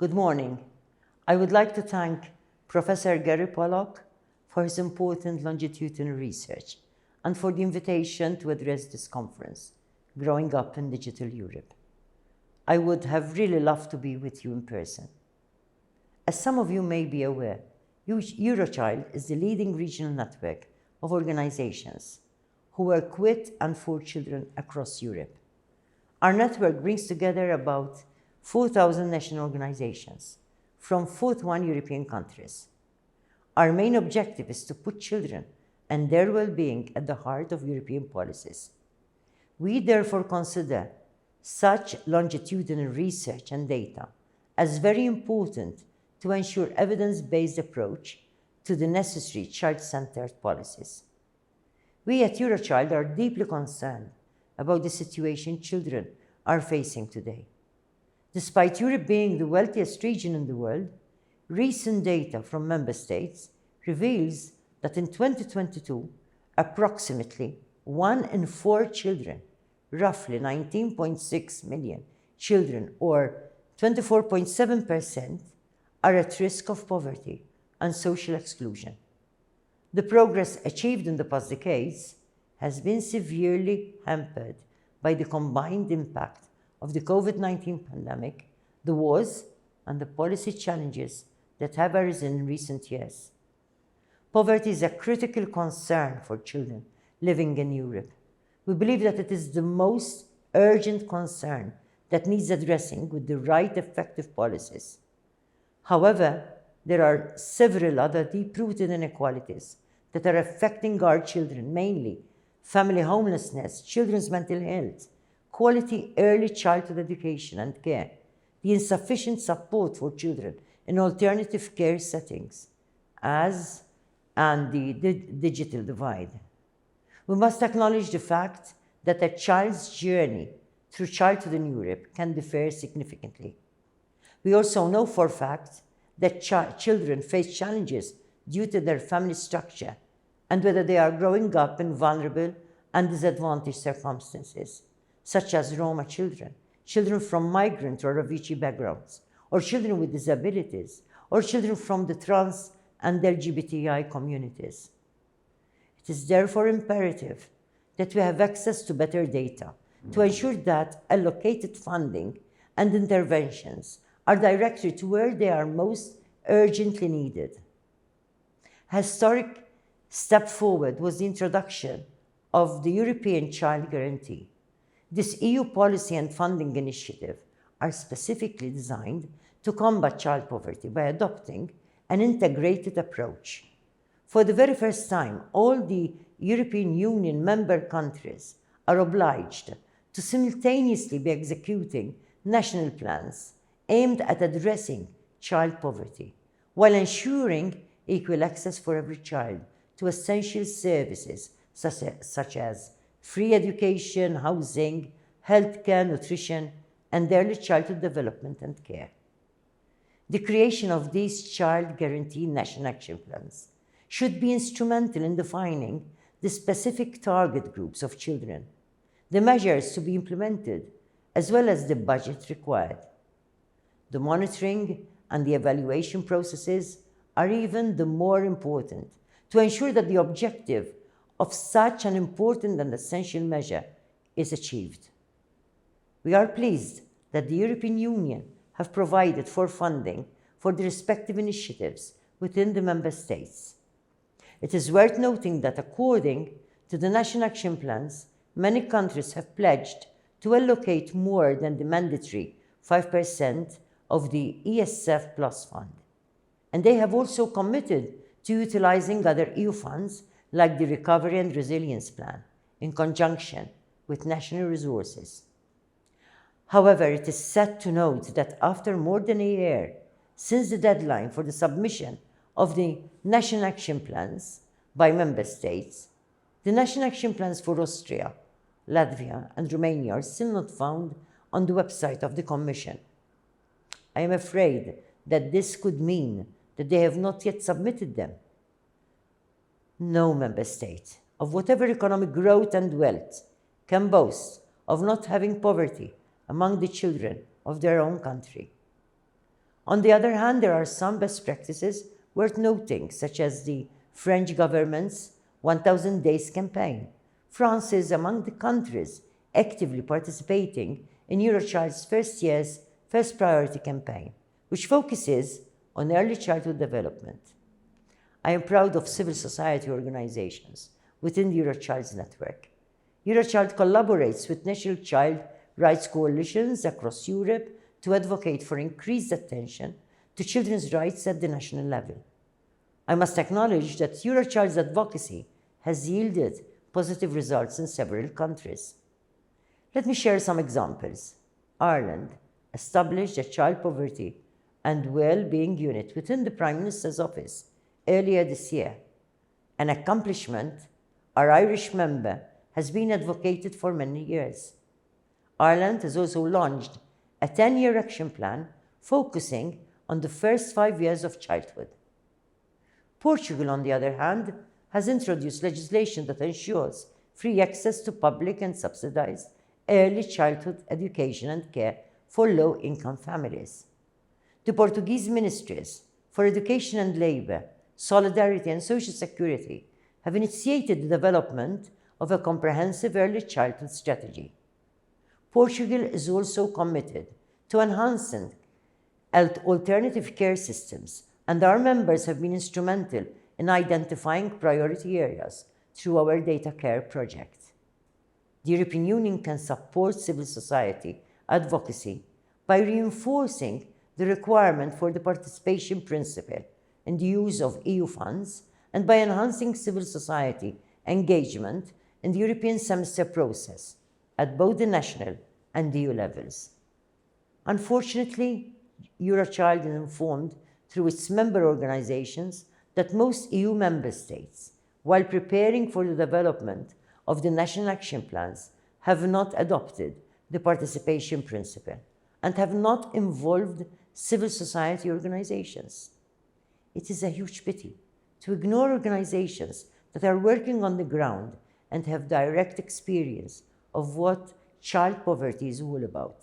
Good morning. I would like to thank Professor Gary Pollock for his important longitudinal research and for the invitation to address this conference, Growing Up in Digital Europe. I would have really loved to be with you in person. As some of you may be aware, Eurochild is the leading regional network of organizations who work with and for children across Europe. Our network brings together about 4,000 national organizations from 41 European countries. Our main objective is to put children and their well-being at the heart of European policies. We therefore consider such longitudinal research and data as very important to ensure evidence-based approach to the necessary child-centered policies. We at Eurochild are deeply concerned about the situation children are facing today. Despite Europe being the wealthiest region in the world, recent data from member states reveals that in 2022, approximately 1 in 4 children, roughly 19.6 million children, or 24.7%, are at risk of poverty and social exclusion. The progress achieved in the past decades has been severely hampered by the combined impact of the COVID-19 pandemic, the wars, and the policy challenges that have arisen in recent years. Poverty is a critical concern for children living in Europe. We believe that it is the most urgent concern that needs addressing with the right effective policies. However, there are several other deep-rooted inequalities that are affecting our children, mainly family homelessness, children's mental health, quality early childhood education and care, the insufficient support for children in alternative care settings, and the digital divide. We must acknowledge the fact that a child's journey through childhood in Europe can differ significantly. We also know for a fact that children face challenges due to their family structure and whether they are growing up in vulnerable and disadvantaged circumstances, such as Roma children, children from migrant or refugee backgrounds, or children with disabilities, or children from the trans and LGBTI communities. It is therefore imperative that we have access to better data to ensure that allocated funding and interventions are directed to where they are most urgently needed. A historic step forward was the introduction of the European Child Guarantee. This EU policy and funding initiative are specifically designed to combat child poverty by adopting an integrated approach. For the very first time, all the European Union member countries are obliged to simultaneously be executing national plans aimed at addressing child poverty, while ensuring equal access for every child to essential services such as free education, housing, healthcare, nutrition, and early childhood development and care. The creation of these Child Guarantee National Action Plans should be instrumental in defining the specific target groups of children, the measures to be implemented, as well as the budget required. The monitoring and the evaluation processes are even the more important to ensure that the objective of such an important and essential measure is achieved. We are pleased that the European Union have provided for funding for the respective initiatives within the member states. It is worth noting that according to the national action plans, many countries have pledged to allocate more than the mandatory 5% of the ESF Plus fund. And they have also committed to utilizing other EU funds like the Recovery and Resilience Plan in conjunction with national resources. However, it is sad to note that after more than a year since the deadline for the submission of the national action plans by member states, the national action plans for Austria, Latvia, and Romania are still not found on the website of the Commission. I am afraid that this could mean that they have not yet submitted them. No member state, of whatever economic growth and wealth, can boast of not having poverty among the children of their own country. On the other hand, there are some best practices worth noting, such as the French government's 1000 Days campaign. France is among the countries actively participating in Eurochild's first year's first priority campaign, which focuses on early childhood development. I am proud of civil society organizations within the Eurochild's network. Eurochild collaborates with national child rights coalitions across Europe to advocate for increased attention to children's rights at the national level. I must acknowledge that Eurochild's advocacy has yielded positive results in several countries. Let me share some examples. Ireland established a child poverty and well-being unit within the Prime Minister's office earlier this year, an accomplishment our Irish member has been advocated for many years. Ireland has also launched a 10-year action plan focusing on the first 5 years of childhood. Portugal, on the other hand, has introduced legislation that ensures free access to public and subsidized early childhood education and care for low-income families. The Portuguese ministries for Education and Labour, Solidarity and Social Security have initiated the development of a comprehensive early childhood strategy. Portugal is also committed to enhancing alternative care systems, and our members have been instrumental in identifying priority areas through our Data Care project. The European Union can support civil society advocacy by reinforcing the requirement for the participation principle in the use of EU funds and by enhancing civil society engagement in the European semester process at both the national and EU levels. Unfortunately, Eurochild is informed through its member organizations that most EU member states, while preparing for the development of the national action plans, have not adopted the participation principle and have not involved civil society organizations. It is a huge pity to ignore organizations that are working on the ground and have direct experience of what child poverty is all about.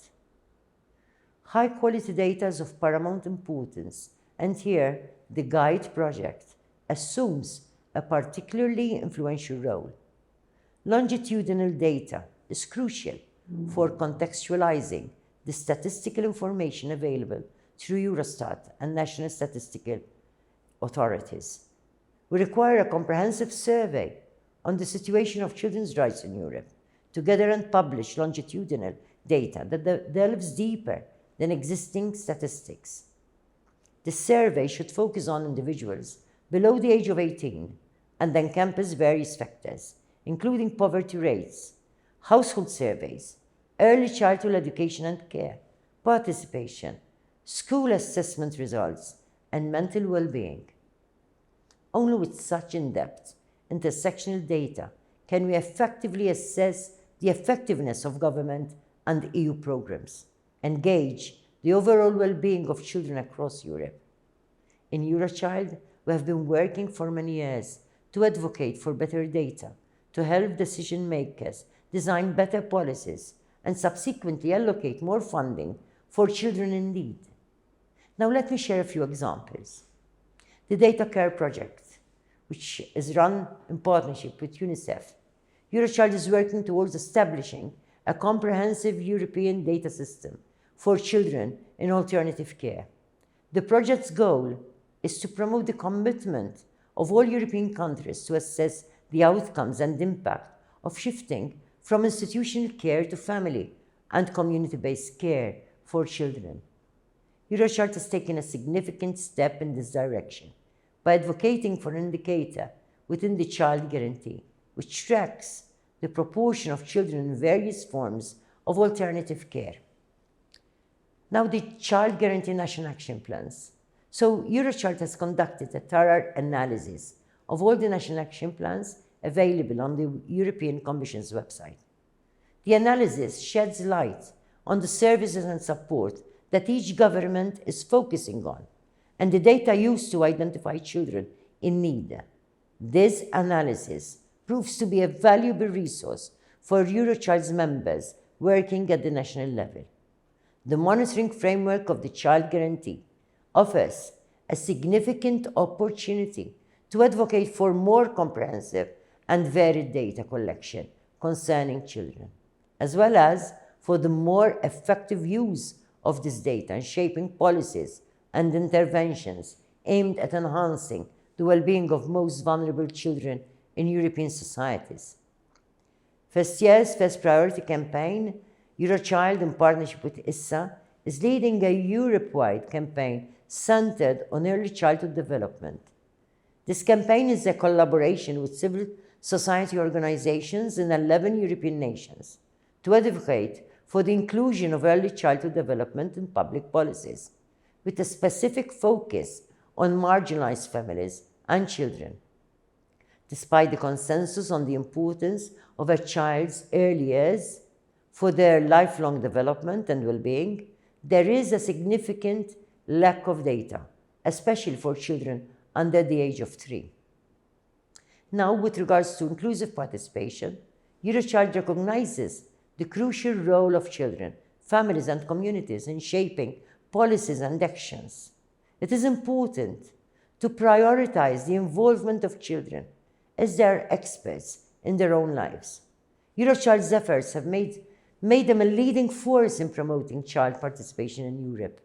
High-quality data is of paramount importance, and here the GUIDE project assumes a particularly influential role. Longitudinal data is crucial for contextualizing the statistical information available through Eurostat and national statistical authorities. We require a comprehensive survey on the situation of children's rights in Europe to gather and publish longitudinal data that delves deeper than existing statistics. The survey should focus on individuals below the age of 18 and encompass various factors, including poverty rates, household surveys, early childhood education and care, participation, school assessment results, and mental well-being. Only with such in-depth, intersectional data can we effectively assess the effectiveness of government and EU programs, and gauge the overall well-being of children across Europe. In Eurochild, we have been working for many years to advocate for better data, to help decision makers design better policies, and subsequently allocate more funding for children in need. Now let me share a few examples. The Data Care project, which is run in partnership with UNICEF. Eurochild is working towards establishing a comprehensive European data system for children in alternative care. The project's goal is to promote the commitment of all European countries to assess the outcomes and impact of shifting from institutional care to family and community-based care for children. Eurochild has taken a significant step in this direction by advocating for an indicator within the Child Guarantee, which tracks the proportion of children in various forms of alternative care. Now, the Child Guarantee National Action Plans. So, Eurochild has conducted a thorough analysis of all the national action plans available on the European Commission's website. The analysis sheds light on the services and support that each government is focusing on, and the data used to identify children in need. This analysis proves to be a valuable resource for Eurochild's members working at the national level. The monitoring framework of the Child Guarantee offers a significant opportunity to advocate for more comprehensive and varied data collection concerning children, as well as for the more effective use of this data in shaping policies and interventions aimed at enhancing the well-being of most vulnerable children in European societies. First year's First Priority campaign, Eurochild, in partnership with H.E, is leading a Europe-wide campaign centered on early childhood development. This campaign is a collaboration with civil society organizations in 11 European nations to advocate for the inclusion of early childhood development in public policies, with a specific focus on marginalized families and children. Despite the consensus on the importance of a child's early years for their lifelong development and well-being, there is a significant lack of data, especially for children under the age of 3. Now, with regards to inclusive participation, Eurochild recognizes the crucial role of children, families, and communities in shaping policies and actions. It is important to prioritize the involvement of children as they are experts in their own lives. Eurochild's efforts have made them a leading force in promoting child participation in Europe.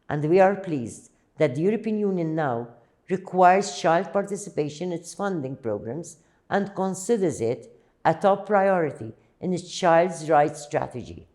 And we are pleased that the European Union now requires child participation in its funding programs and considers it a top priority in its child's rights strategy.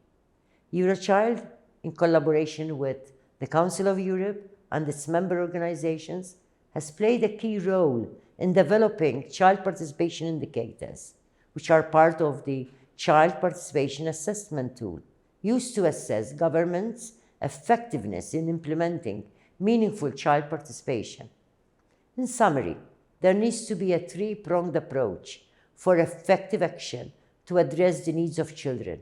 Eurochild, in collaboration with the Council of Europe and its member organizations, has played a key role in developing child participation indicators, which are part of the Child Participation Assessment Tool, used to assess governments' effectiveness in implementing meaningful child participation. In summary, there needs to be a three-pronged approach for effective action to address the needs of children.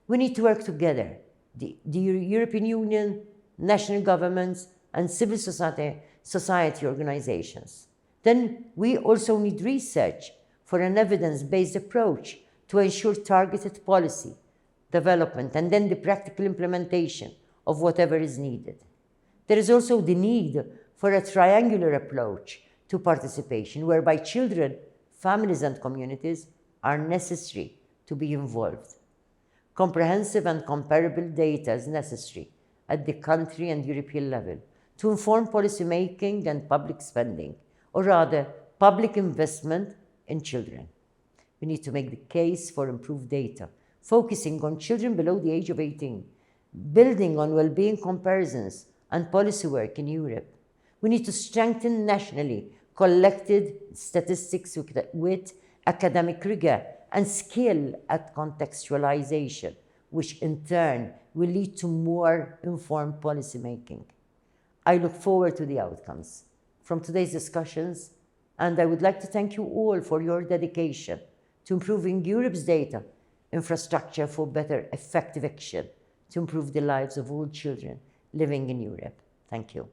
We need to work together, the European Union, national governments, and civil society organizations. Then we also need research for an evidence-based approach to ensure targeted policy development and then the practical implementation of whatever is needed. There is also the need for a triangular approach to participation, whereby children, families, and communities are necessary to be involved. Comprehensive and comparable data is necessary at the country and European level to inform policy making and public spending, or rather, public investment in children. We need to make the case for improved data, focusing on children below the age of 18, building on well-being comparisons and policy work in Europe. We need to strengthen nationally collected statistics with academic rigor and skill at contextualization, which in turn will lead to more informed policy making. I look forward to the outcomes from today's discussions, and I would like to thank you all for your dedication to improving Europe's data infrastructure for better effective action to improve the lives of all children living in Europe. Thank you.